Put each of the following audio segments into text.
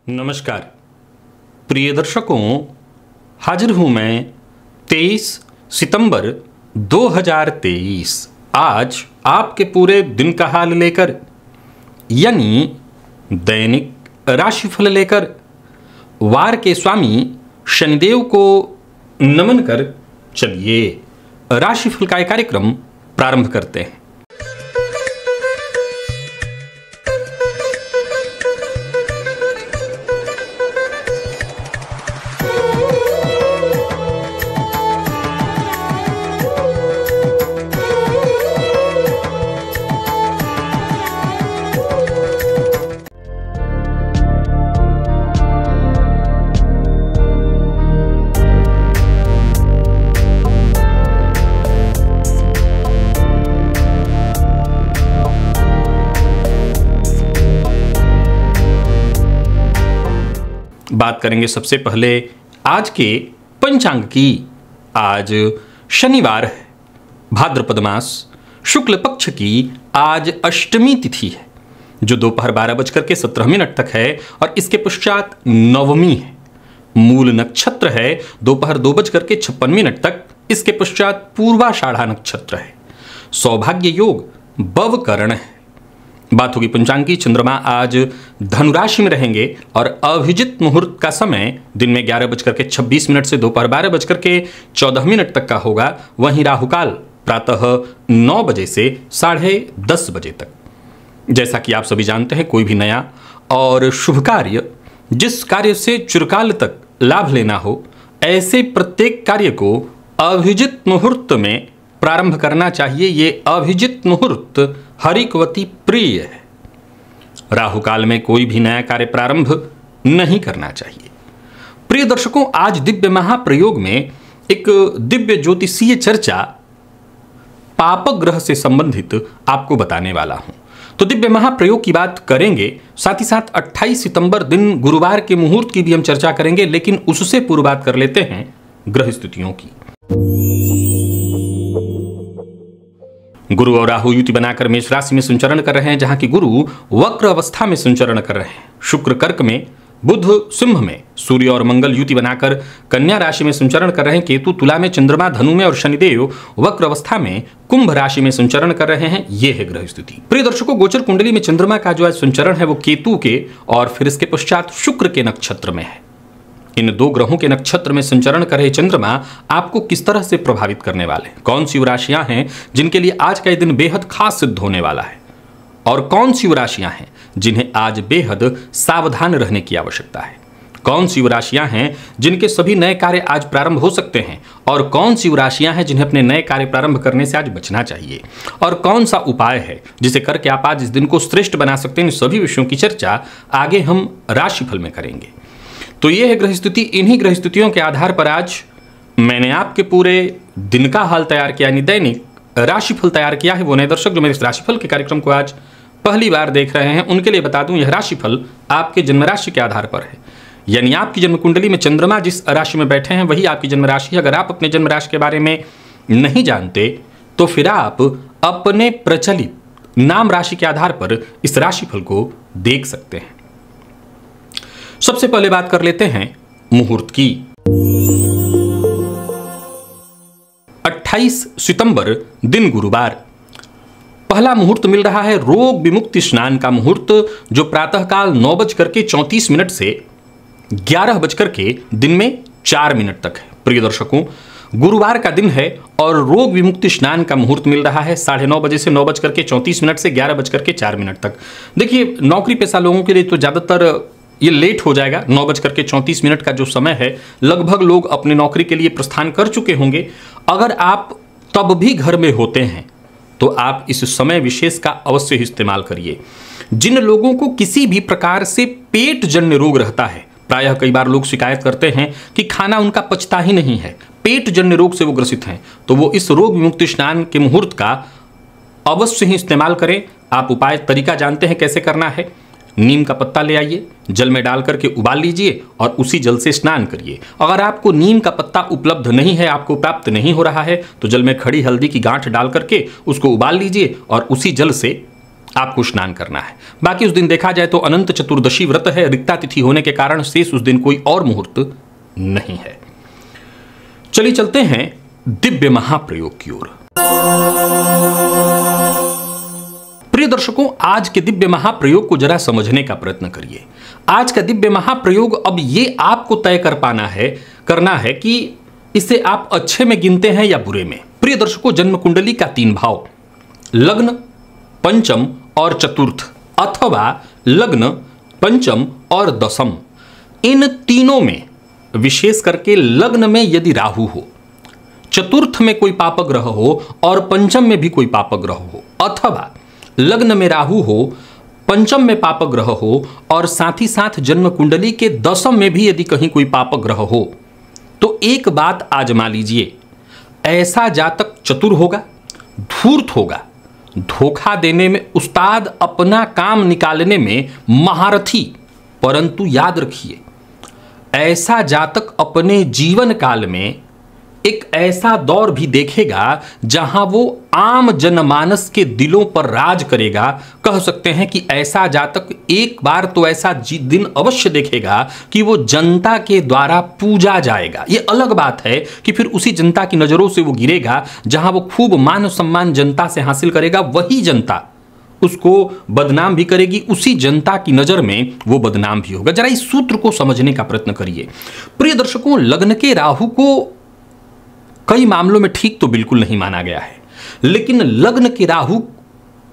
नमस्कार प्रिय दर्शकों, हाजिर हूं मैं 23 सितंबर 2023 आज आपके पूरे दिन का हाल लेकर, यानी दैनिक राशिफल लेकर वार के स्वामी शनिदेव को नमन कर चलिए राशिफल का कार्यक्रम प्रारंभ करते हैं। बात करेंगे सबसे पहले आज के पंचांग की। आज शनिवार है, भाद्रपद मास शुक्ल पक्ष की आज अष्टमी तिथि है जो दोपहर 12:17 तक है और इसके पश्चात नवमी है। मूल नक्षत्र है दोपहर 2:56 तक, इसके पश्चात पूर्वाषाढ़ा नक्षत्र है। सौभाग्य योग बवकरण है। बात होगी पंचांग की। चंद्रमा आज धनुराशि में रहेंगे और अभिजित मुहूर्त का समय दिन में 11:26 से दोपहर 12:14 तक का होगा। वहीं राहुकाल प्रातः 9 बजे से 10:30 बजे तक। जैसा कि आप सभी जानते हैं, कोई भी नया और शुभ कार्य, जिस कार्य से चिरकाल तक लाभ लेना हो, ऐसे प्रत्येक कार्य को अभिजित मुहूर्त में प्रारंभ करना चाहिए। ये अभिजित मुहूर्त हरिकवती प्रिय है। राहुकाल में कोई भी नया कार्य प्रारंभ नहीं करना चाहिए। प्रिय दर्शकों, आज दिव्य महाप्रयोग में एक दिव्य ज्योतिषीय चर्चा पापग्रह से संबंधित आपको बताने वाला हूं। तो दिव्य महाप्रयोग की बात करेंगे, साथ ही साथ 28 सितंबर दिन गुरुवार के मुहूर्त की भी हम चर्चा करेंगे, लेकिन उससे पूर्व बात कर लेते हैं ग्रह स्थितियों की। गुरु और राहु युति बनाकर मेष राशि में संचरण कर रहे हैं, जहां की गुरु वक्र अवस्था में संचरण कर रहे हैं। शुक्र कर्क में, बुध सिंह में, सूर्य और मंगल युति बनाकर कन्या राशि में संचरण कर रहे हैं। केतु तुला में, चंद्रमा धनु में और शनिदेव वक्र अवस्था में कुंभ राशि में संचरण कर रहे हैं। यह है ग्रह स्थिति। प्रिय दर्शकों, गोचर कुंडली में चंद्रमा का जो आज संचरण है वो केतु के और फिर इसके पश्चात शुक्र के नक्षत्र में है। इन दो ग्रहों के नक्षत्र में संचरण कर रहे चंद्रमा आपको किस तरह से प्रभावित करने वाले हैं, कौन सी राशियां हैं जिनके लिए आज का दिन बेहद खास सिद्ध होने वाला है, और कौन सी राशियां हैं जिन्हें आज बेहद सावधान रहने की आवश्यकता है, कौन सी राशियां हैं जिनके सभी नए कार्य आज प्रारंभ हो सकते हैं, और कौन सी राशियां हैं जिन्हें अपने नए कार्य प्रारंभ करने से आज बचना चाहिए, और कौन सा उपाय है जिसे करके आप आज इस दिन को श्रेष्ठ बना सकते हैं। इन सभी विषयों की चर्चा आगे हम राशिफल में करेंगे। तो ये है ग्रह स्थिति। इन्हीं ग्रह स्थितियों के आधार पर आज मैंने आपके पूरे दिन का हाल तैयार किया, यानी दैनिक राशिफल तैयार किया है। वो नए दर्शक जो मेरे इस राशिफल के कार्यक्रम को आज पहली बार देख रहे हैं, उनके लिए बता दूं, यह राशिफल आपके जन्म राशि के आधार पर है, यानी आपकी जन्म कुंडली में चंद्रमा जिस राशि में बैठे हैं वही आपकी जन्म राशि है। अगर आप अपने जन्म राशि के बारे में नहीं जानते तो फिर आप अपने प्रचलित नाम राशि के आधार पर इस राशिफल को देख सकते हैं। सबसे पहले बात कर लेते हैं मुहूर्त की। 28 सितंबर दिन गुरुवार, पहला मुहूर्त मिल रहा है रोग विमुक्ति स्नान का मुहूर्त, जो प्रातःकाल 9:34 से 11:04 तक है। प्रिय दर्शकों, गुरुवार का दिन है और रोग विमुक्ति स्नान का मुहूर्त मिल रहा है 9:30 बजे से 9:34 से 11:04 तक। देखिए, नौकरी पेशा लोगों के लिए तो ज्यादातर ये लेट हो जाएगा। 9:34 का जो समय है, लगभग लोग अपनी नौकरी के लिए प्रस्थान कर चुके होंगे। अगर आप तब भी घर में होते हैं तो आप इस समय विशेष का अवश्य ही इस्तेमाल करिए। जिन लोगों को किसी भी प्रकार से पेट जन्य रोग रहता है, प्रायः कई बार लोग शिकायत करते हैं कि खाना उनका पचता ही नहीं है, पेट जन्य रोग से वो ग्रसित हैं, तो वो इस रोग विमुक्ति स्नान के मुहूर्त का अवश्य ही इस्तेमाल करें। आप उपाय तरीका जानते हैं कैसे करना है। नीम का पत्ता ले आइए, जल में डाल करके उबाल लीजिए और उसी जल से स्नान करिए। अगर आपको नीम का पत्ता उपलब्ध नहीं है, आपको प्राप्त नहीं हो रहा है, तो जल में खड़ी हल्दी की गांठ डाल करके उसको उबाल लीजिए और उसी जल से आपको स्नान करना है। बाकी उस दिन देखा जाए तो अनंत चतुर्दशी व्रत है, रिक्ता तिथि होने के कारण शेष उस दिन कोई और मुहूर्त नहीं है। चलिए चलते हैं दिव्य महाप्रयोग की ओर। प्रिय दर्शकों, आज के दिव्य महाप्रयोग को जरा समझने का प्रयत्न करिए। आज का दिव्य महाप्रयोग अब ये आपको तय करना है कि इसे आप अच्छे में गिनते हैं या बुरे में। प्रिय दर्शकों, जन्म कुंडली का 3 भाव, लग्न, पंचम और चतुर्थ, अथवा लग्न, पंचम और दशम, इन तीनों में विशेष करके लग्न में यदि राहु हो, चतुर्थ में कोई पापग्रह हो और पंचम में भी कोई पापग्रह हो, अथवा लग्न में राहु हो, पंचम में पापग्रह हो और साथ ही साथ जन्म कुंडली के दशम में भी यदि कहीं कोई पापग्रह हो, तो एक बात आजमा लीजिए, ऐसा जातक चतुर होगा, धूर्त होगा, धोखा देने में उस्ताद, अपना काम निकालने में महारथी, परंतु याद रखिए ऐसा जातक अपने जीवन काल में एक ऐसा दौर भी देखेगा जहां वो आम जनमानस के दिलों पर राज करेगा। कह सकते हैं कि ऐसा जातक एक बार तो ऐसा दिन अवश्य देखेगा कि वो जनता के द्वारा पूजा जाएगा। ये अलग बात है कि फिर उसी जनता की नजरों से वो गिरेगा, जहां वो खूब मान सम्मान जनता से हासिल करेगा, वही जनता उसको बदनाम भी करेगी, उसी जनता की नजर में वो बदनाम भी होगा। जरा इस सूत्र को समझने का प्रयत्न करिए। प्रिय दर्शकों, लग्न के राहु को कई मामलों में ठीक तो बिल्कुल नहीं माना गया है, लेकिन लग्न के राहु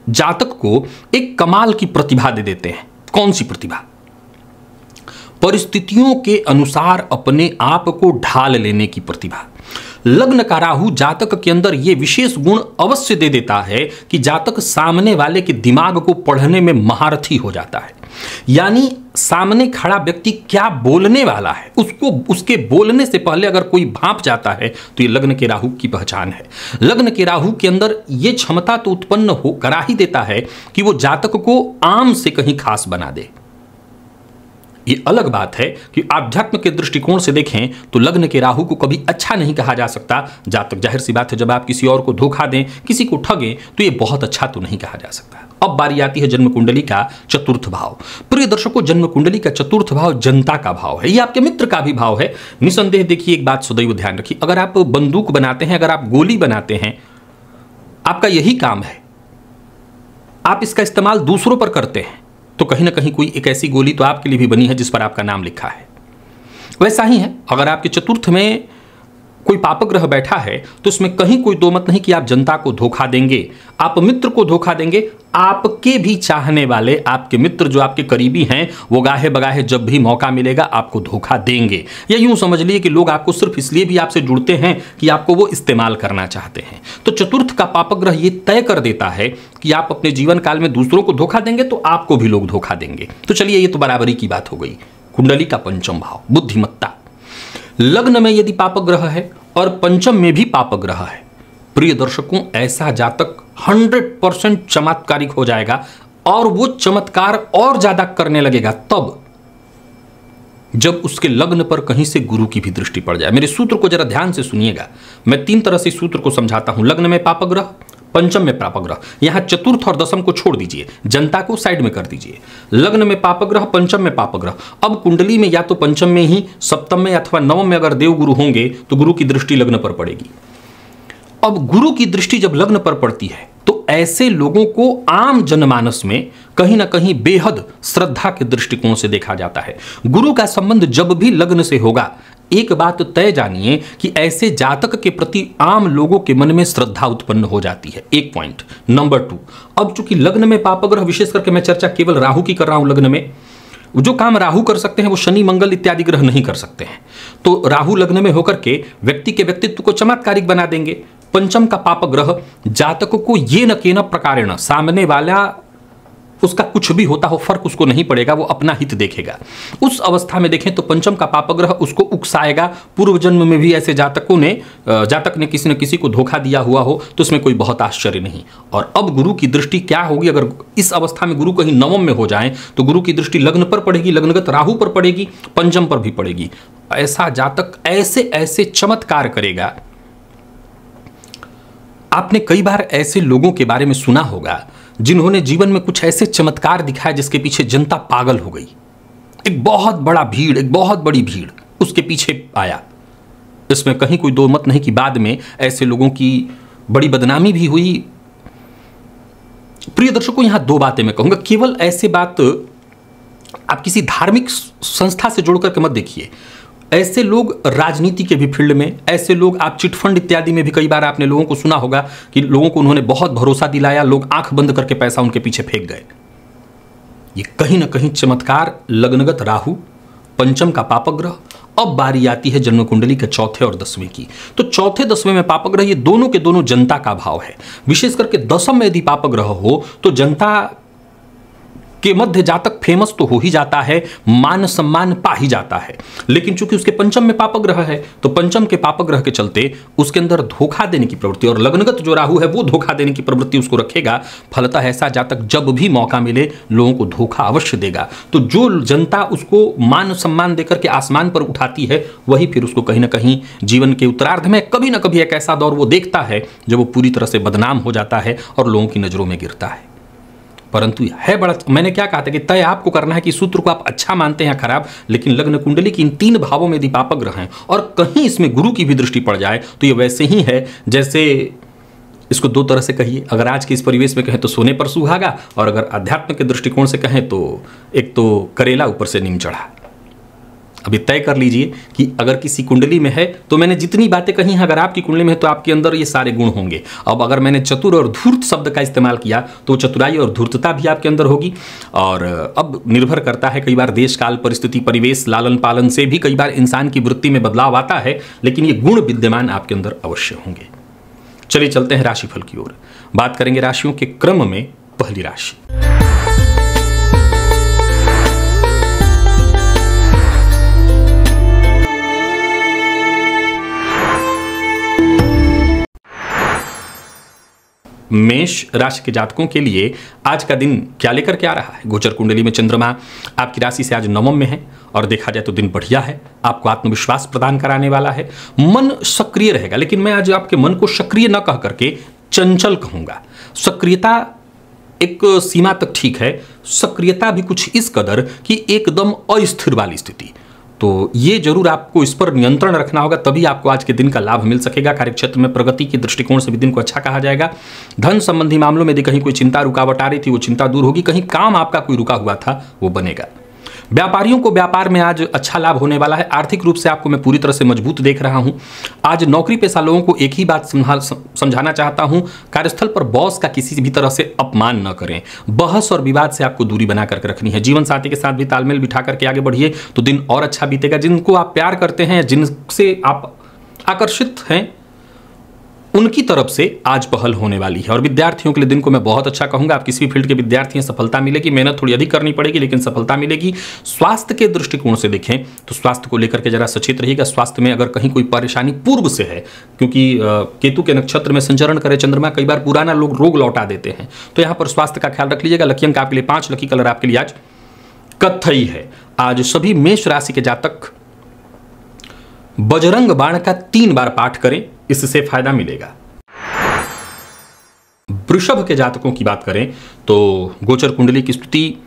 जातक को एक कमाल की प्रतिभा दे देते हैं। कौन सी प्रतिभा? परिस्थितियों के अनुसार अपने आप को ढाल लेने की प्रतिभा। लग्न का राहु जातक के अंदर यह विशेष गुण अवश्य दे देता है कि जातक सामने वाले के दिमाग को पढ़ने में महारथी हो जाता है। यानी सामने खड़ा व्यक्ति क्या बोलने वाला है, उसको उसके बोलने से पहले अगर कोई भांप जाता है तो ये लग्न के राहु की पहचान है। लग्न के राहु के अंदर यह क्षमता तो उत्पन्न हो करा ही देता है कि वो जातक को आम से कहीं खास बना दे। ये अलग बात है कि आध्यात्म के दृष्टिकोण से देखें तो लग्न के राहु को कभी अच्छा नहीं कहा जा सकता। जातक, जाहिर सी बात है, जब आप किसी और को धोखा दें, किसी को ठगें, तो ये बहुत अच्छा तो नहीं कहा जा सकता। अब बारी आती है जन्म कुंडली का चतुर्थ भाव। प्रिय दर्शकों, जन्म कुंडली का चतुर्थ भाव जनता का भाव है, ये आपके मित्र का भी भाव है। निसंदेह देखिए, एक बात सदैव ध्यान रखिए, अगर आप बंदूक बनाते हैं, अगर आप गोली बनाते हैं, आपका यही काम है, आप इसका इस्तेमाल दूसरों पर करते हैं, तो कहीं ना कहीं कोई एक ऐसी गोली तो आपके लिए भी बनी है जिस पर आपका नाम लिखा है। वैसा ही है, अगर आपके चतुर्थ में कोई पापग्रह बैठा है तो इसमें कहीं कोई दो मत नहीं कि आप जनता को धोखा देंगे, आप मित्र को धोखा देंगे, आपके भी चाहने वाले, आपके मित्र जो आपके करीबी हैं, वो गाहे बगाहे जब भी मौका मिलेगा आपको धोखा देंगे। या यूं समझ लिए कि लोग आपको सिर्फ इसलिए भी आपसे जुड़ते हैं कि आपको वो इस्तेमाल करना चाहते हैं। तो चतुर्थ का पापग्रह ये तय कर देता है कि आप अपने जीवन काल में दूसरों को धोखा देंगे तो आपको भी लोग धोखा देंगे। तो चलिए, ये तो बराबरी की बात हो गई। कुंडली का पंचम भाव, बुद्धिमत्ता। लग्न में यदि पापग्रह है और पंचम में भी पापग्रह है, प्रिय दर्शकों, ऐसा जातक 100% चमत्कारिक हो जाएगा और वो चमत्कार और ज्यादा करने लगेगा तब जब उसके लग्न पर कहीं से गुरु की भी दृष्टि पड़ जाए। मेरे सूत्र को जरा ध्यान से सुनिएगा, मैं 3 तरह से सूत्र को समझाता हूं। लग्न में पापग्रह, पंचम में पापग्रह, यहां चतुर्थ और दशम को छोड़ दीजिए, जनता को साइड में कर दीजिए। लग्न में पापग्रह, पंचम में पापग्रह। अब कुंडली में या तो पंचम में ही, सप्तम में अथवा नवम में अगर देव गुरु होंगे तो गुरु की दृष्टि लग्न पर पड़ेगी। अब गुरु की दृष्टि जब लग्न पर पड़ती है तो ऐसे लोगों को आम जनमानस में कहीं ना कहीं बेहद श्रद्धा के दृष्टिकोण से देखा जाता है। गुरु का संबंध जब भी लग्न से होगा, एक बात तय जानिए कि ऐसे जातक के प्रति आम लोगों के मन में श्रद्धा उत्पन्न हो जाती है। एक पॉइंट। नंबर 2, अब चूंकि लग्न में पापग्रह, विशेष करके मैं चर्चा केवल राहु की कर रहा हूं, लग्न में जो काम राहु कर सकते हैं वो शनि मंगल इत्यादि ग्रह नहीं कर सकते हैं। तो राहु लग्न में होकर के व्यक्ति के व्यक्तित्व को चमत्कारिक बना देंगे। पंचम का पापग्रह जातक को ये न के न प्रकारेण, सामने वाला उसका कुछ भी होता हो फर्क उसको नहीं पड़ेगा, वो अपना हित देखेगा। उस अवस्था में देखें तो पंचम का पापग्रह उसको उकसाएगा। पूर्व जन्म में भी ऐसे जातक ने किसी न किसी को धोखा दिया हुआ हो तो उसमें कोई बहुत आश्चर्य नहीं। और अब गुरु की दृष्टि क्या होगी, अगर इस अवस्था में गुरु कहीं नवम में हो जाए तो गुरु की दृष्टि लग्न पर पड़ेगी, लग्नगत राहु पर पड़ेगी, पंचम पर भी पड़ेगी। ऐसा जातक ऐसे ऐसे चमत्कार करेगा। आपने कई बार ऐसे लोगों के बारे में सुना होगा जिन्होंने जीवन में कुछ ऐसे चमत्कार दिखाए जिसके पीछे जनता पागल हो गई। एक बहुत बड़ा भीड़, एक बहुत बड़ी भीड़ उसके पीछे आया। इसमें कहीं कोई दो मत नहीं कि बाद में ऐसे लोगों की बड़ी बदनामी भी हुई। प्रिय दर्शकों, यहां दो बातें मैं कहूंगा। केवल ऐसे बात आप किसी धार्मिक संस्था से जोड़ करके मत देखिए। ऐसे लोग राजनीति के भी फील्ड में, ऐसे लोग आप चिटफंड इत्यादि में भी कई बार आपने लोगों को सुना होगा कि लोगों को उन्होंने बहुत भरोसा दिलाया, लोग आंख बंद करके पैसा उनके पीछे फेंक गए। ये कहीं ना कहीं चमत्कार लग्नगत राहु, पंचम का पापग्रह। अब बारी आती है जन्म कुंडली के चौथे और 10वें की। तो चौथे 10वें में पापग्रह, ये दोनों के दोनों जनता का भाव है। विशेष करके 10म में यदि पापग्रह हो तो जनता के मध्य जातक फेमस तो हो ही जाता है, मान सम्मान पा ही जाता है। लेकिन चूंकि उसके पंचम में पापग्रह है तो पंचम के पापग्रह के चलते उसके अंदर धोखा देने की प्रवृत्ति, और लग्नगत जो राहु है वो धोखा देने की प्रवृत्ति उसको रखेगा। फलतः ऐसा जातक जब भी मौका मिले लोगों को धोखा अवश्य देगा। तो जो जनता उसको मान सम्मान देकर के आसमान पर उठाती है, वही फिर उसको कहीं ना कहीं जीवन के उत्तरार्ध में कभी ना कभी एक ऐसा दौर वो देखता है जब वो पूरी तरह से बदनाम हो जाता है और लोगों की नजरों में गिरता है। परंतु है बड़ा, मैंने क्या कहा था कि तय आपको करना है कि सूत्र को आप अच्छा मानते हैं या खराब, लेकिन लग्न कुंडली की इन 3 भावों में यदि पापग्रह हैं और कहीं इसमें गुरु की भी दृष्टि पड़ जाए तो ये वैसे ही है जैसे, इसको दो तरह से कहिए। अगर आज के इस परिवेश में कहें तो सोने पर सुहागा, और अगर अध्यात्म के दृष्टिकोण से कहें तो एक तो करेला ऊपर से नीम चढ़ा। अभी तय कर लीजिए कि अगर किसी कुंडली में है तो मैंने जितनी बातें कही हैं, अगर आपकी कुंडली में है तो आपके अंदर ये सारे गुण होंगे। अब अगर मैंने चतुर और धूर्त शब्द का इस्तेमाल किया तो चतुराई और धूर्तता भी आपके अंदर होगी। और अब निर्भर करता है, कई बार देश काल परिस्थिति परिवेश लालन पालन से भी कई बार इंसान की वृत्ति में बदलाव आता है, लेकिन ये गुण विद्यमान आपके अंदर अवश्य होंगे। चलिए चलते हैं राशिफल की ओर। बात करेंगे राशियों के क्रम में। पहली राशि मेष राशि के जातकों के लिए आज का दिन क्या लेकर के आ रहा है। गोचर कुंडली में चंद्रमा आपकी राशि से आज नवम में है और देखा जाए तो दिन बढ़िया है, आपको आत्मविश्वास प्रदान कराने वाला है। मन सक्रिय रहेगा, लेकिन मैं आज आपके मन को सक्रिय न कह करके चंचल कहूंगा। सक्रियता एक सीमा तक ठीक है, सक्रियता भी कुछ इस कदर कि एकदम अस्थिर वाली स्थिति। तो ये जरूर आपको इस पर नियंत्रण रखना होगा, तभी आपको आज के दिन का लाभ मिल सकेगा। कार्यक्षेत्र में प्रगति के दृष्टिकोण से भी दिन को अच्छा कहा जाएगा। धन संबंधी मामलों में यदि कहीं कोई चिंता रुकावट आ रही थी वो चिंता दूर होगी, कहीं काम आपका कोई रुका हुआ था वो बनेगा। व्यापारियों को व्यापार में आज अच्छा लाभ होने वाला है। आर्थिक रूप से आपको मैं पूरी तरह से मजबूत देख रहा हूं। आज नौकरी पेशा लोगों को एक ही बात समझाना चाहता हूं, कार्यस्थल पर बॉस का किसी भी तरह से अपमान न करें। बहस और विवाद से आपको दूरी बना करके रखनी है। जीवन साथी के साथ भी तालमेल बिठा करके आगे बढ़िए तो दिन और अच्छा बीतेगा। जिनको आप प्यार करते हैं, जिनसे आप आकर्षित हैं, उनकी तरफ से आज पहल होने वाली है। और विद्यार्थियों के लिए दिन को मैं बहुत अच्छा कहूंगा। आप किसी भी फील्ड के विद्यार्थी हैं, सफलता मिलेगी। मेहनत थोड़ी अधिक करनी पड़ेगी लेकिन सफलता मिलेगी। स्वास्थ्य के दृष्टिकोण से देखें तो स्वास्थ्य को लेकर के जरा सचेत रहिएगा। स्वास्थ्य में अगर कहीं कोई परेशानी पूर्व से है, क्योंकि केतु के नक्षत्र में संचरण करे चंद्रमा, कई बार पुराना रोग लौटा देते हैं, तो यहाँ पर स्वास्थ्य का ख्याल रख लीजिएगा। लकी अंक आपके लिए 5, लकी कलर आपके लिए आज कत्थई है। आज सभी मेष राशि के जातक बजरंग बाण का 3 बार पाठ करें, इससे फायदा मिलेगा। वृषभ के जातकों की बात करें तो गोचर कुंडली की स्थिति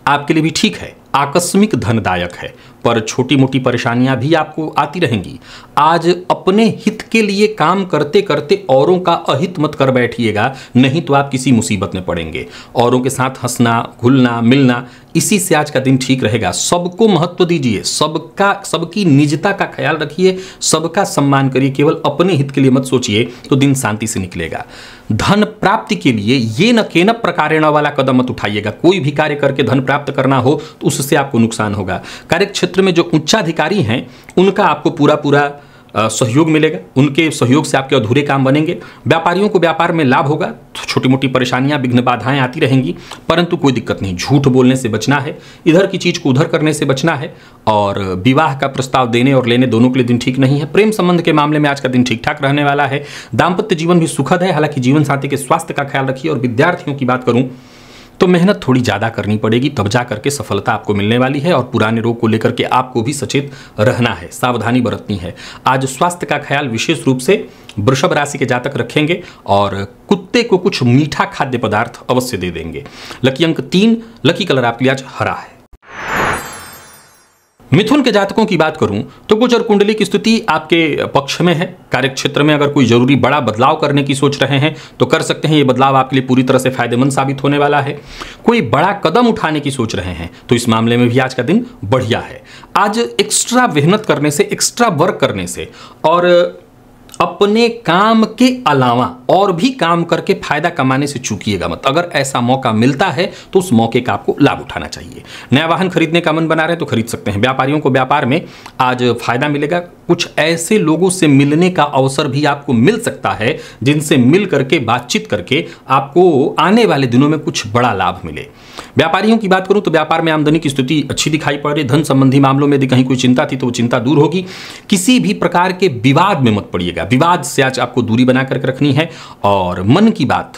आपके लिए भी ठीक है, आकस्मिक धनदायक है, पर छोटी मोटी परेशानियां भी आपको आती रहेंगी। आज अपने हित के लिए काम करते करते औरों का अहित मत कर बैठिएगा, नहीं तो आप किसी मुसीबत में पड़ेंगे। औरों के साथ हंसना, घुलना मिलना, इसी से आज का दिन ठीक रहेगा। सबको महत्व दीजिए, सबकी निजता का ख्याल रखिए, सबका सम्मान करिए, केवल अपने हित के लिए मत सोचिए, तो दिन शांति से निकलेगा। धन प्राप्ति के लिए ये न केन प्रकारेण वाला कदम मत उठाइएगा। कोई भी कार्य करके धन प्राप्त करना हो तो उससे आपको नुकसान होगा। कार्य क्षेत्र में जो उच्चाधिकारी हैं उनका आपको पूरा सहयोग मिलेगा, उनके सहयोग से आपके अधूरे काम बनेंगे। व्यापारियों को व्यापार में लाभ होगा। छोटी मोटी परेशानियां, विघ्न बाधाएं आती रहेंगी, परंतु कोई दिक्कत नहीं। झूठ बोलने से बचना है, इधर की चीज को उधर करने से बचना है। और विवाह का प्रस्ताव देने और लेने दोनों के लिए दिन ठीक नहीं है। प्रेम संबंध के मामले में आज का दिन ठीक ठाक रहने वाला है। दाम्पत्य जीवन भी सुखद है, हालांकि जीवन साथी के स्वास्थ्य का ख्याल रखिए। और विद्यार्थियों की बात करूं तो मेहनत थोड़ी ज़्यादा करनी पड़ेगी, तब जा करके सफलता आपको मिलने वाली है। और पुराने रोग को लेकर के आपको भी सचेत रहना है, सावधानी बरतनी है। आज स्वास्थ्य का ख्याल विशेष रूप से वृषभ राशि के जातक रखेंगे और कुत्ते को कुछ मीठा खाद्य पदार्थ अवश्य दे देंगे। लकी अंक 3, लकी कलर आपके लिए आज हरा है। मिथुन के जातकों की बात करूं तो गोचर कुंडली की स्थिति आपके पक्ष में है। कार्यक्षेत्र में अगर कोई जरूरी बड़ा बदलाव करने की सोच रहे हैं तो कर सकते हैं। ये बदलाव आपके लिए पूरी तरह से फायदेमंद साबित होने वाला है। कोई बड़ा कदम उठाने की सोच रहे हैं तो इस मामले में भी आज का दिन बढ़िया है। आज एक्स्ट्रा मेहनत करने से, एक्स्ट्रा वर्क करने से और अपने काम के अलावा और भी काम करके फायदा कमाने से चूकिएगा मत। अगर ऐसा मौका मिलता है तो उस मौके का आपको लाभ उठाना चाहिए। नया वाहन खरीदने का मन बना रहे तो खरीद सकते हैं। व्यापारियों को व्यापार में आज फायदा मिलेगा। कुछ ऐसे लोगों से मिलने का अवसर भी आपको मिल सकता है जिनसे मिल करके बातचीत करके आपको आने वाले दिनों में कुछ बड़ा लाभ मिले। व्यापारियों की बात करूं तो व्यापार में आमदनी की स्थिति अच्छी दिखाई पड़ रही। धन संबंधी मामलों में यदि कहीं कोई चिंता थी तो वो चिंता दूर होगी। किसी भी प्रकार के विवाद में मत पड़िएगा। विवाद से आज आपको दूरी बना करके रखनी है। और मन की बात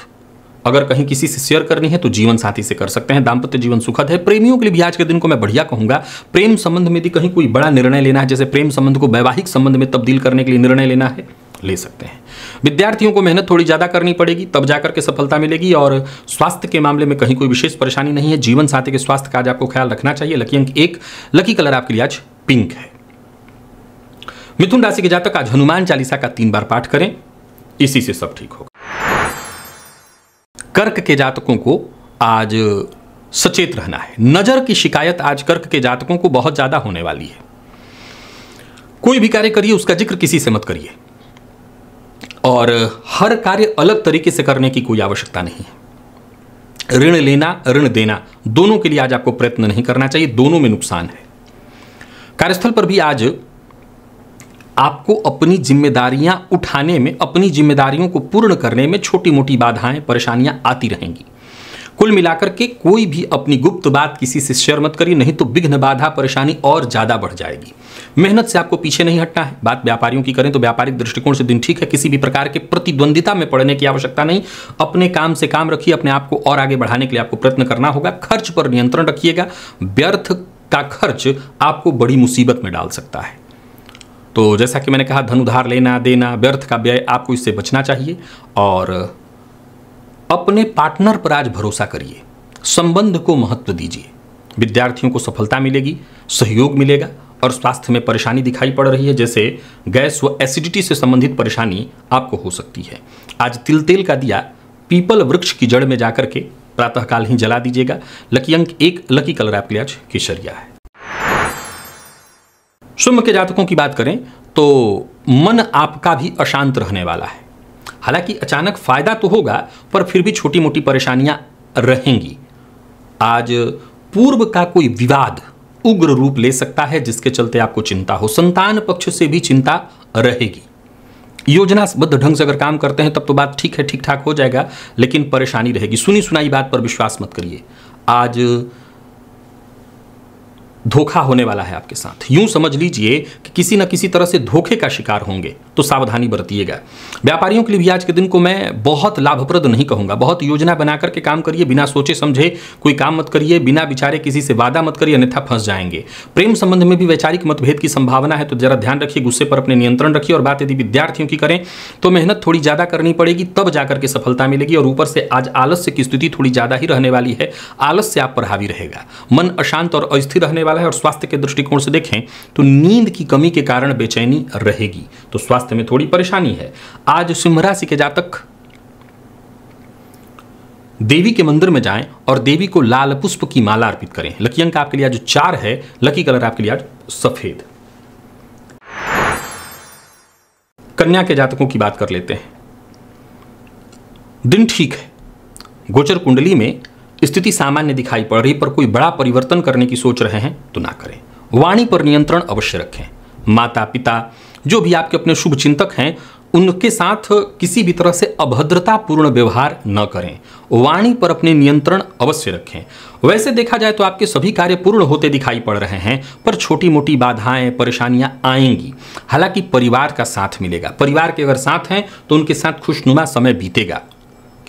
अगर कहीं किसी से शेयर करनी है तो जीवन साथी से कर सकते हैं। दाम्पत्य जीवन सुखद है। प्रेमियों के लिए भी आज के दिन को मैं बढ़िया कहूंगा। प्रेम संबंध में यदि कहीं कोई बड़ा निर्णय लेना है, जैसे प्रेम संबंध को वैवाहिक संबंध में तब्दील करने के लिए निर्णय लेना है, ले सकते हैं। विद्यार्थियों को मेहनत थोड़ी ज्यादा करनी पड़ेगी, तब जाकर के सफलता मिलेगी। और स्वास्थ्य के मामले में कहीं कोई विशेष परेशानी नहीं है। जीवन साथी के स्वास्थ्य का आज आपको ख्याल रखना चाहिए। लकी अंक 1, लकी कलर आपके लिए आज पिंक है। मिथुन राशि के जातक आज हनुमान चालीसा का 3 बार पाठ करें, इसी से सब ठीक होगा। कर्क के जातकों को आज सचेत रहना है। नजर की शिकायत आज कर्क के जातकों को बहुत ज्यादा होने वाली है। कोई भी कार्य करिए उसका जिक्र किसी से मत करिए और हर कार्य अलग तरीके से करने की कोई आवश्यकता नहीं है। ऋण लेना, ऋण देना, दोनों के लिए आज आपको प्रयत्न नहीं करना चाहिए। दोनों में नुकसान है। कार्यस्थल पर भी आज आपको अपनी जिम्मेदारियां उठाने में, अपनी जिम्मेदारियों को पूर्ण करने में छोटी मोटी बाधाएं, परेशानियां आती रहेंगी। कुल मिलाकर के कोई भी अपनी गुप्त बात किसी से शेयर मत करिए, नहीं तो विघ्न, बाधा, परेशानी और ज्यादा बढ़ जाएगी। मेहनत से आपको पीछे नहीं हटना है। बात व्यापारियों की करें तो व्यापारिक दृष्टिकोण से दिन ठीक है। किसी भी प्रकार के प्रतिद्वंदिता में पड़ने की आवश्यकता नहीं। अपने काम से काम रखिए। अपने आप को और आगे बढ़ाने के लिए आपको प्रयत्न करना होगा। खर्च पर नियंत्रण रखिएगा। व्यर्थ का खर्च आपको बड़ी मुसीबत में डाल सकता है। तो जैसा कि मैंने कहा, धन उधार लेना देना, व्यर्थ का व्यय, आपको इससे बचना चाहिए। और अपने पार्टनर पर आज भरोसा करिए। संबंध को महत्व दीजिए। विद्यार्थियों को सफलता मिलेगी, सहयोग मिलेगा। और स्वास्थ्य में परेशानी दिखाई पड़ रही है, जैसे गैस व एसिडिटी से संबंधित परेशानी आपको हो सकती है। आज तिल तेल का दिया पीपल वृक्ष की जड़ में जाकर के प्रातःकाल ही जला दीजिएगा। लकी अंक 1, लकी कलर आपके लिए आज केसरिया है। सिंह के जातकों की बात करें तो मन आपका भी अशांत रहने वाला है। हालांकि अचानक फायदा तो होगा, पर फिर भी छोटी मोटी परेशानियां रहेंगी। आज पूर्व का कोई विवाद उग्र रूप ले सकता है, जिसके चलते आपको चिंता हो। संतान पक्ष से भी चिंता रहेगी। योजनाबद्ध ढंग से अगर काम करते हैं तब तो बात ठीक है, ठीक ठाक हो जाएगा, लेकिन परेशानी रहेगी। सुनी सुनाई बात पर विश्वास मत करिए। आज धोखा होने वाला है आपके साथ। यूं समझ लीजिए कि किसी न किसी तरह से धोखे का शिकार होंगे, तो सावधानी बरतिएगा। व्यापारियों के लिए भी आज के दिन को मैं बहुत लाभप्रद नहीं कहूंगा। बहुत योजना बनाकर के काम करिए। बिना सोचे समझे कोई काम मत करिए। बिना विचारे किसी से वादा मत करिए, अन्यथा फंस जाएंगे। प्रेम संबंध में भी वैचारिक मतभेद की संभावना है, तो जरा ध्यान रखिए। गुस्से पर अपने नियंत्रण रखिए। और बात यदि विद्यार्थियों की करें तो मेहनत थोड़ी ज्यादा करनी पड़ेगी, तब जाकर के सफलता मिलेगी। और ऊपर से आज आलस्य की स्थिति थोड़ी ज्यादा ही रहने वाली है। आलस्य आप पर हावी रहेगा। मन अशांत और अस्थिर रहने वाला है। और स्वास्थ्य के दृष्टिकोण से देखें तो नींद की कमी के कारण बेचैनी रहेगी, तो स्वास्थ्य में थोड़ी परेशानी है। आज सिंह राशि के जातक देवी के मंदिर में जाएं और देवी को लाल पुष्प की माला अर्पित करें। लकी अंक आपके लिए आज 4 है। लकी कलर आपके लिए आज सफेद। कन्या के जातकों की बात कर लेते हैं। दिन ठीक है। गोचर कुंडली में स्थिति सामान्य दिखाई पड़ रही, पर कोई बड़ा परिवर्तन करने की सोच रहे हैं तो ना करें। वाणी पर नियंत्रण अवश्य रखें। माता पिता जो भी आपके अपने शुभ चिंतक हैं, उनके साथ किसी भी तरह से अभद्रतापूर्ण व्यवहार न करें। वाणी पर अपने नियंत्रण अवश्य रखें। वैसे देखा जाए तो आपके सभी कार्य पूर्ण होते दिखाई पड़ रहे हैं, पर छोटी मोटी बाधाएं, परेशानियां आएंगी। हालांकि परिवार का साथ मिलेगा। परिवार के अगर साथ हैं तो उनके साथ खुशनुमा समय बीतेगा।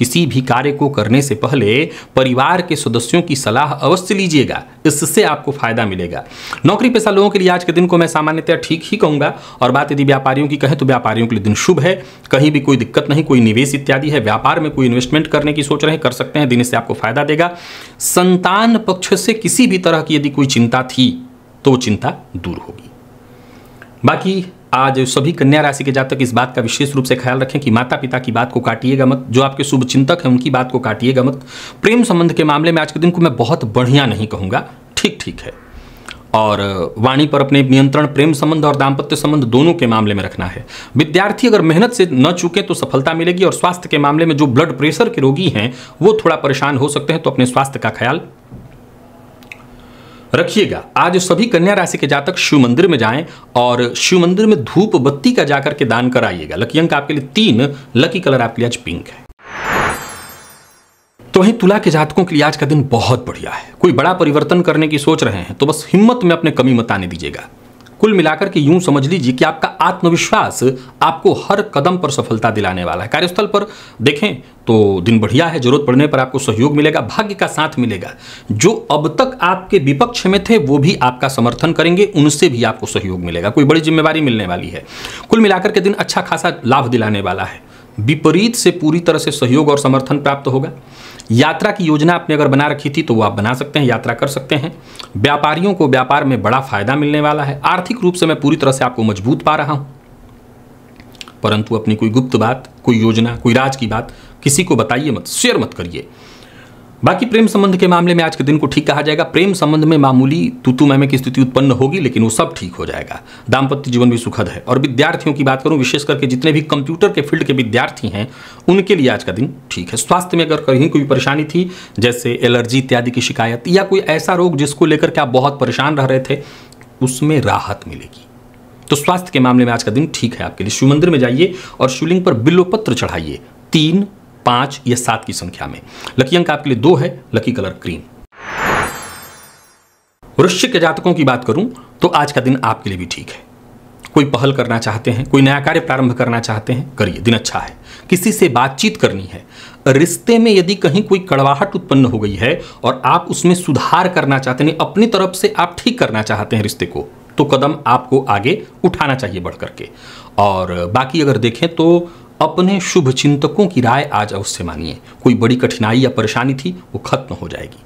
किसी भी कार्य को करने से पहले परिवार के सदस्यों की सलाह अवश्य लीजिएगा, इससे आपको फायदा मिलेगा। नौकरी पेशा लोगों के लिए आज के दिन को मैं सामान्यतः ठीक ही कहूंगा। और बात यदि व्यापारियों की कहें तो व्यापारियों के लिए दिन शुभ है, कहीं भी कोई दिक्कत नहीं, कोई निवेश इत्यादि है, व्यापार में कोई इन्वेस्टमेंट करने की सोच रहे हैं कर सकते हैं, दिन से आपको फायदा देगा। संतान पक्ष से किसी भी तरह की यदि कोई चिंता थी तो वो चिंता दूर होगी। बाकी आज सभी कन्या राशि के जातक इस बात का विशेष रूप से ख्याल रखें कि माता पिता की बात को काटिएगा मत, जो आपके शुभ चिंतक हैं उनकी बात को काटिएगा मत। प्रेम संबंध के मामले में आज के दिन को मैं बहुत बढ़िया नहीं कहूँगा, ठीक ठीक है। और वाणी पर अपने नियंत्रण प्रेम संबंध और दाम्पत्य संबंध दोनों के मामले में रखना है। विद्यार्थी अगर मेहनत से न चूके तो सफलता मिलेगी। और स्वास्थ्य के मामले में जो ब्लड प्रेशर के रोगी हैं वो थोड़ा परेशान हो सकते हैं, तो अपने स्वास्थ्य का ख्याल रखिएगा। आज सभी कन्या राशि के जातक शिव मंदिर में जाएं और शिव मंदिर में धूप बत्ती का जाकर के दान कराइएगा। लकी अंक आपके लिए 3, लकी कलर आपके लिए आज पिंक है। तो वहीं तुला के जातकों के लिए आज का दिन बहुत बढ़िया है। कोई बड़ा परिवर्तन करने की सोच रहे हैं तो बस हिम्मत में अपने कमी मत आने दीजिएगा। कुल मिलाकर के यूं समझ लीजिए कि आपका आत्मविश्वास आपको हर कदम पर सफलता दिलाने वाला है। कार्यस्थल पर देखें तो दिन बढ़िया है, जरूरत पड़ने पर आपको सहयोग मिलेगा, भाग्य का साथ मिलेगा। जो अब तक आपके विपक्ष में थे वो भी आपका समर्थन करेंगे, उनसे भी आपको सहयोग मिलेगा, कोई बड़ी जिम्मेवारी मिलने वाली है। कुल मिलाकर के दिन अच्छा खासा लाभ दिलाने वाला है। विपरीत से पूरी तरह से सहयोग और समर्थन प्राप्त होगा। यात्रा की योजना आपने अगर बना रखी थी तो वो आप बना सकते हैं, यात्रा कर सकते हैं। व्यापारियों को व्यापार में बड़ा फायदा मिलने वाला है। आर्थिक रूप से मैं पूरी तरह से आपको मजबूत पा रहा हूं, परंतु अपनी कोई गुप्त बात, कोई योजना, कोई राज की बात किसी को बताइए मत, शेयर मत करिए। बाकी प्रेम संबंध के मामले में आज के दिन को ठीक कहा जाएगा। प्रेम संबंध में मामूली तू मैं की स्थिति उत्पन्न होगी, लेकिन वो सब ठीक हो जाएगा। दाम्पत्य जीवन भी सुखद है। और विद्यार्थियों की बात करूं, विशेष करके जितने भी कंप्यूटर के फील्ड के विद्यार्थी हैं उनके लिए आज का दिन ठीक है। स्वास्थ्य में अगर कहीं कोई परेशानी थी, जैसे एलर्जी इत्यादि की शिकायत या कोई ऐसा रोग जिसको लेकर के आप बहुत परेशान रह रहे थे, उसमें राहत मिलेगी। तो स्वास्थ्य के मामले में आज का दिन ठीक है आपके लिए। शिव मंदिर में जाइए और शिवलिंग पर बिल्वपत्र चढ़ाइए 3, 5 या 7 की संख्या में। लकी अंक आपके लिए 2 है, लकी कलर क्रीम। वृश्चिक के जातकों की बात करूं तो आज का दिन आपके लिए भी ठीक है। कोई पहल करना चाहते हैं, कोई नया कार्य प्रारंभ करना चाहते हैं, करिए, दिन अच्छा है। किसी से बातचीत करनी है। रिश्ते में यदि कहीं कोई कड़वाहट उत्पन्न हो गई है और आप उसमें सुधार करना चाहते हैं, अपनी तरफ से आप ठीक करना चाहते हैं रिश्ते को, तो कदम आपको आगे उठाना चाहिए बढ़ करके। और बाकी अगर देखें तो अपने शुभ चिंतकों की राय आज अवश्य मानिए। कोई बड़ी कठिनाई या परेशानी थी वो खत्म हो जाएगी।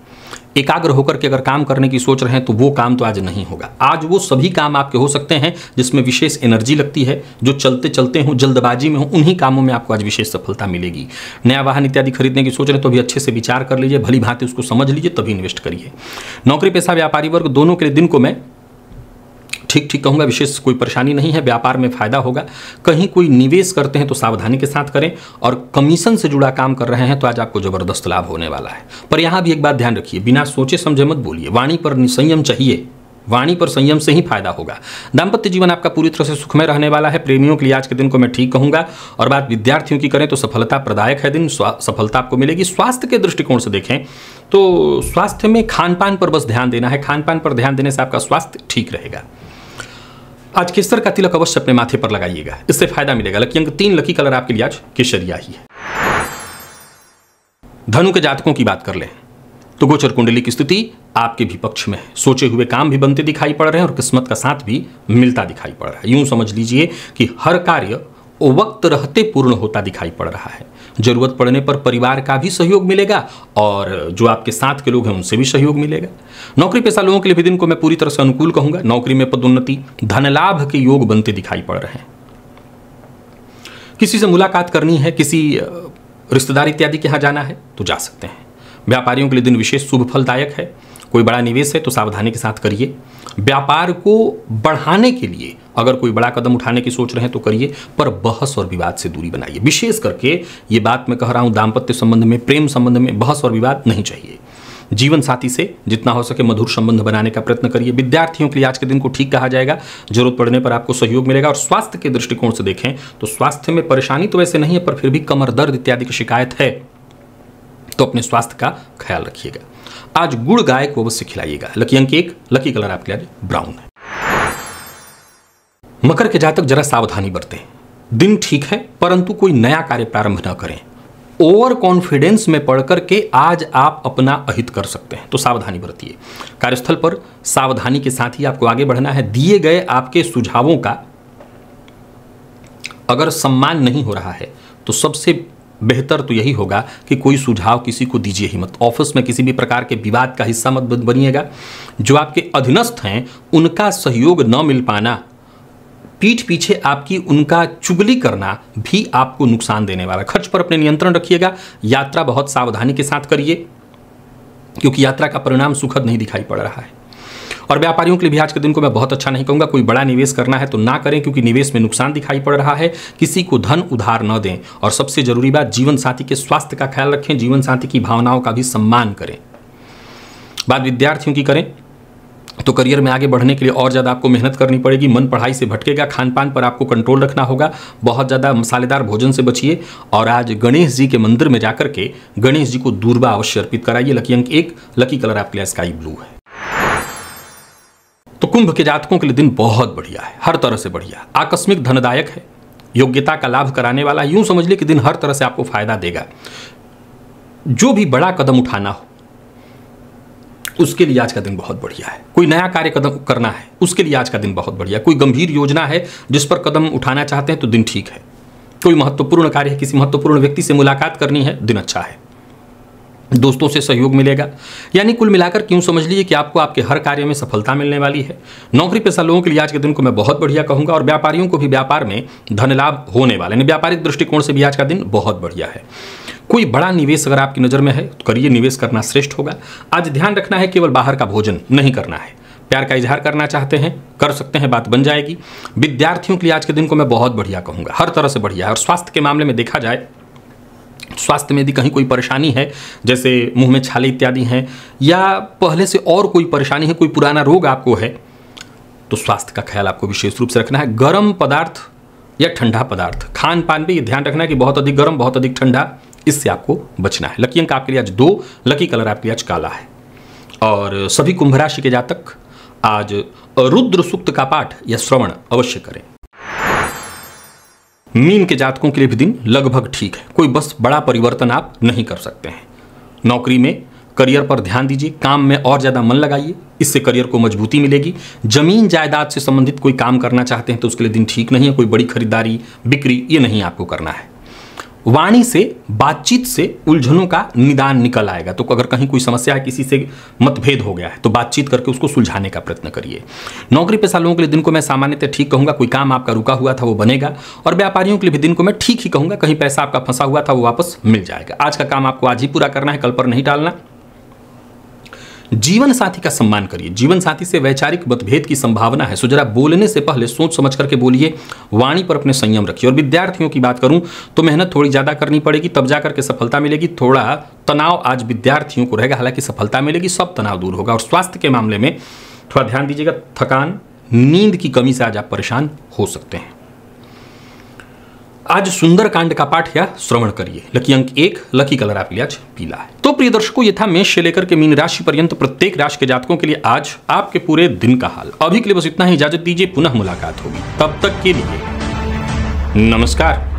एकाग्र होकर के अगर काम करने की सोच रहे हैं तो वो काम तो आज नहीं होगा। आज वो सभी काम आपके हो सकते हैं जिसमें विशेष एनर्जी लगती है, जो चलते चलते हों, जल्दबाजी में हो, उन्हीं कामों में आपको आज विशेष सफलता मिलेगी। नया वाहन इत्यादि खरीदने की सोच रहे हैं तो भी अच्छे से विचार कर लीजिए, भली भांति उसको समझ लीजिए, तभी इन्वेस्ट करिए। नौकरी पेशा व्यापारी वर्ग दोनों के दिन को मैं ठीक ठीक कहूँगा, विशेष कोई परेशानी नहीं है। व्यापार में फायदा होगा। कहीं कोई निवेश करते हैं तो सावधानी के साथ करें। और कमीशन से जुड़ा काम कर रहे हैं तो आज आपको जबरदस्त लाभ होने वाला है। पर यहाँ भी एक बात ध्यान रखिए, बिना सोचे समझे मत बोलिए। वाणी पर संयम चाहिए, वाणी पर संयम से ही फायदा होगा। दाम्पत्य जीवन आपका पूरी तरह से सुखमय रहने वाला है। प्रेमियों के लिए आज के दिन को मैं ठीक कहूँगा। और बात विद्यार्थियों की करें तो सफलता प्रदायक है दिन, सफलता आपको मिलेगी। स्वास्थ्य के दृष्टिकोण से देखें तो स्वास्थ्य में खान पान पर बस ध्यान देना है। खान पान पर ध्यान देने से आपका स्वास्थ्य ठीक रहेगा। आज केसर का तिलक अवश्य अपने माथे पर लगाइएगा, इससे फायदा मिलेगा। लकी अंक 3, लकी कलर आपके लिए आज केसरिया ही है। धनु के जातकों की बात कर लें तो गोचर कुंडली की स्थिति आपके भी पक्ष में है। सोचे हुए काम भी बनते दिखाई पड़ रहे हैं और किस्मत का साथ भी मिलता दिखाई पड़ रहा है। यूं समझ लीजिए कि हर कार्य वक्त रहते पूर्ण होता दिखाई पड़ रहा है। जरूरत पड़ने पर परिवार का भी सहयोग मिलेगा और जो आपके साथ के लोग हैं उनसे भी सहयोग मिलेगा। नौकरी पेशा लोगों के लिए भी दिन को मैं पूरी तरह से अनुकूल कहूंगा। नौकरी में पदोन्नति, धन लाभ के योग बनते दिखाई पड़ रहे हैं। किसी से मुलाकात करनी है, किसी रिश्तेदार इत्यादि के यहाँ जाना है तो जा सकते हैं। व्यापारियों के लिए दिन विशेष शुभ फलदायक है। कोई बड़ा निवेश है तो सावधानी के साथ करिए। व्यापार को बढ़ाने के लिए अगर कोई बड़ा कदम उठाने की सोच रहे हैं तो करिए, पर बहस और विवाद से दूरी बनाइए। विशेष करके ये बात मैं कह रहा हूं, दाम्पत्य संबंध में, प्रेम संबंध में बहस और विवाद नहीं चाहिए। जीवन साथी से जितना हो सके मधुर संबंध बनाने का प्रयत्न करिए। विद्यार्थियों के लिए आज के दिन को ठीक कहा जाएगा। जरूरत पड़ने पर आपको सहयोग मिलेगा। और स्वास्थ्य के दृष्टिकोण से देखें तो स्वास्थ्य में परेशानी तो वैसे नहीं है, पर फिर भी कमर दर्द इत्यादि की शिकायत है तो अपने स्वास्थ्य का ख्याल रखिएगा। आज गुड़ गाय को अवश्य खिलाइएगा। लकी अंक 1, लकी कलर आपके लिए ब्राउन है। मकर के जातक जरा सावधानी बरतें। दिन ठीक है परंतु कोई नया कार्य प्रारंभ न करें। ओवर कॉन्फिडेंस में पड़ करके आज आप अपना अहित कर सकते हैं, तो सावधानी बरतिए। कार्यस्थल पर सावधानी के साथ ही आपको आगे बढ़ना है। दिए गए आपके सुझावों का अगर सम्मान नहीं हो रहा है तो सबसे बेहतर तो यही होगा कि कोई सुझाव किसी को दीजिए ही मत। ऑफिस में किसी भी प्रकार के विवाद का हिस्सा मत बनिएगा। जो आपके अधीनस्थ हैं उनका सहयोग न मिल पाना, पीठ पीछे आपकी उनका चुगली करना भी आपको नुकसान देने वाला। खर्च पर अपने नियंत्रण रखिएगा। यात्रा बहुत सावधानी के साथ करिए क्योंकि यात्रा का परिणाम सुखद नहीं दिखाई पड़ रहा है। और व्यापारियों के लिए भी आज के दिन को मैं बहुत अच्छा नहीं कहूंगा। कोई बड़ा निवेश करना है तो ना करें क्योंकि निवेश में नुकसान दिखाई पड़ रहा है। किसी को धन उधार न दें। और सबसे जरूरी बात, जीवन साथी के स्वास्थ्य का ख्याल रखें, जीवन साथी की भावनाओं का भी सम्मान करें। बात विद्यार्थियों की करें तो करियर में आगे बढ़ने के लिए और ज़्यादा आपको मेहनत करनी पड़ेगी। मन पढ़ाई से भटकेगा। खान पान पर आपको कंट्रोल रखना होगा। बहुत ज़्यादा मसालेदार भोजन से बचिए। और आज गणेश जी के मंदिर में जाकर के गणेश जी को दूर्वा अवश्य अर्पित कराइए। लकी अंक 1, लकी कलर आपके लिए स्काई ब्लू है। तो कुंभ के जातकों के लिए दिन बहुत बढ़िया है, हर तरह से बढ़िया। आकस्मिक धनदायक है, योग्यता का लाभ कराने वाला। यूं समझ लीजिए कि दिन हर तरह से आपको फायदा देगा। जो भी बड़ा कदम उठाना हो उसके लिए आज का दिन बहुत बढ़िया है। कोई नया कार्य कदम करना है उसके लिए आज का दिन बहुत बढ़िया। कोई गंभीर योजना है जिस पर कदम उठाना चाहते हैं तो दिन ठीक है। कोई महत्वपूर्ण कार्य है, किसी महत्वपूर्ण व्यक्ति से मुलाकात करनी है, दिन अच्छा है। दोस्तों से सहयोग मिलेगा। यानी कुल मिलाकर क्यों समझ लीजिए कि आपको आपके हर कार्य में सफलता मिलने वाली है। नौकरी पेशा लोगों के लिए आज के दिन को मैं बहुत बढ़िया कहूंगा। और व्यापारियों को भी व्यापार में धन लाभ होने वाले हैं। व्यापारिक दृष्टिकोण से भी आज का दिन बहुत बढ़िया है। कोई बड़ा निवेश अगर आपकी नज़र में है तो करिए, निवेश करना श्रेष्ठ होगा। आज ध्यान रखना है, केवल बाहर का भोजन नहीं करना है। प्यार का इजहार करना चाहते हैं कर सकते हैं, बात बन जाएगी। विद्यार्थियों के लिए आज के दिन को मैं बहुत बढ़िया कहूँगा, हर तरह से बढ़िया है। और स्वास्थ्य के मामले में देखा जाए, स्वास्थ्य में यदि कहीं कोई परेशानी है, जैसे मुंह में छाले इत्यादि हैं, या पहले से और कोई परेशानी है, कोई पुराना रोग आपको है, तो स्वास्थ्य का ख्याल आपको विशेष रूप से रखना है। गर्म पदार्थ या ठंडा पदार्थ, खान पान पे ये ध्यान रखना है कि बहुत अधिक गर्म बहुत अधिक ठंडा, इससे आपको बचना है। लकी अंक आपके लिए आज 2, लकी कलर आपके लिए आज काला है। और सभी कुंभ राशि के जातक आज रुद्र सूक्त का पाठ या श्रवण अवश्य करें। मीन के जातकों के लिए भी दिन लगभग ठीक है। कोई बस बड़ा परिवर्तन आप नहीं कर सकते हैं। नौकरी में करियर पर ध्यान दीजिए, काम में और ज़्यादा मन लगाइए, इससे करियर को मजबूती मिलेगी। जमीन जायदाद से संबंधित कोई काम करना चाहते हैं तो उसके लिए दिन ठीक नहीं है। कोई बड़ी खरीदारी बिक्री ये नहीं आपको करना है। वाणी से बातचीत से उलझनों का निदान निकल आएगा। तो अगर कहीं कोई समस्या है, किसी से मतभेद हो गया है, तो बातचीत करके उसको सुलझाने का प्रयत्न करिए। नौकरी पेशा लोगों के लिए दिन को मैं सामान्यतः ठीक कहूंगा। कोई काम आपका रुका हुआ था वो बनेगा। और व्यापारियों के लिए भी दिन को मैं ठीक ही कहूंगा। कहीं पैसा आपका फंसा हुआ था वो वापस मिल जाएगा। आज का काम आपको आज ही पूरा करना है, कल पर नहीं टालना। जीवन साथी का सम्मान करिए। जीवन साथी से वैचारिक मतभेद की संभावना है, सो जरा बोलने से पहले सोच समझ करके बोलिए। वाणी पर अपने संयम रखिए। और विद्यार्थियों की बात करूं तो मेहनत थोड़ी ज़्यादा करनी पड़ेगी, तब जाकर के सफलता मिलेगी। थोड़ा तनाव आज विद्यार्थियों को रहेगा, हालांकि सफलता मिलेगी, सब तनाव दूर होगा। और स्वास्थ्य के मामले में थोड़ा ध्यान दीजिएगा। थकान, नींद की कमी से आज आप परेशान हो सकते हैं। आज सुंदरकांड का पाठ या श्रवण करिए। लकी अंक 1, लकी कलर आपके लिए आज पीला है। तो प्रिय दर्शकों, ये था मेष से लेकर के मीन राशि पर्यंत प्रत्येक राशि के जातकों के लिए आज आपके पूरे दिन का हाल। अभी के लिए बस इतना ही, इजाजत दीजिए, पुनः मुलाकात होगी। तब तक के लिए नमस्कार।